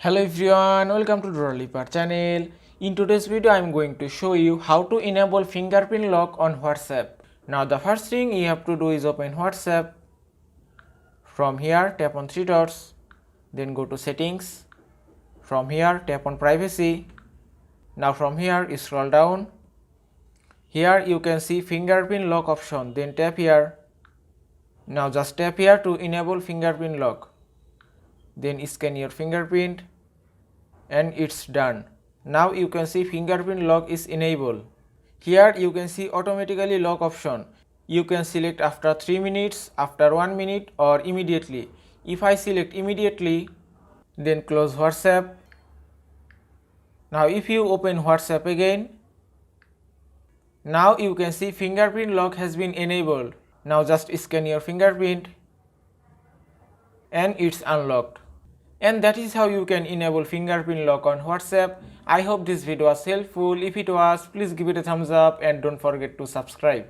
Hello everyone, welcome to Doralipa channel. In today's video I am going to show you how to enable fingerprint lock on WhatsApp. Now the first thing you have to do is open WhatsApp. From here tap on three dots, then go to settings. From here tap on privacy. Now from here scroll down. Here you can see fingerprint lock option, then tap here. Now just tap here to enable fingerprint lock. Then scan your fingerprint and it's done. Now you can see fingerprint lock is enabled. Here you can see automatically lock option. You can select after 3 minutes, after 1 minute or immediately. If I select immediately, then close WhatsApp. Now if you open WhatsApp again, now you can see fingerprint lock has been enabled. Now just scan your fingerprint and it's unlocked. And that is how you can enable fingerprint lock on WhatsApp. I hope this video was helpful. If it was, please give it a thumbs up and don't forget to subscribe.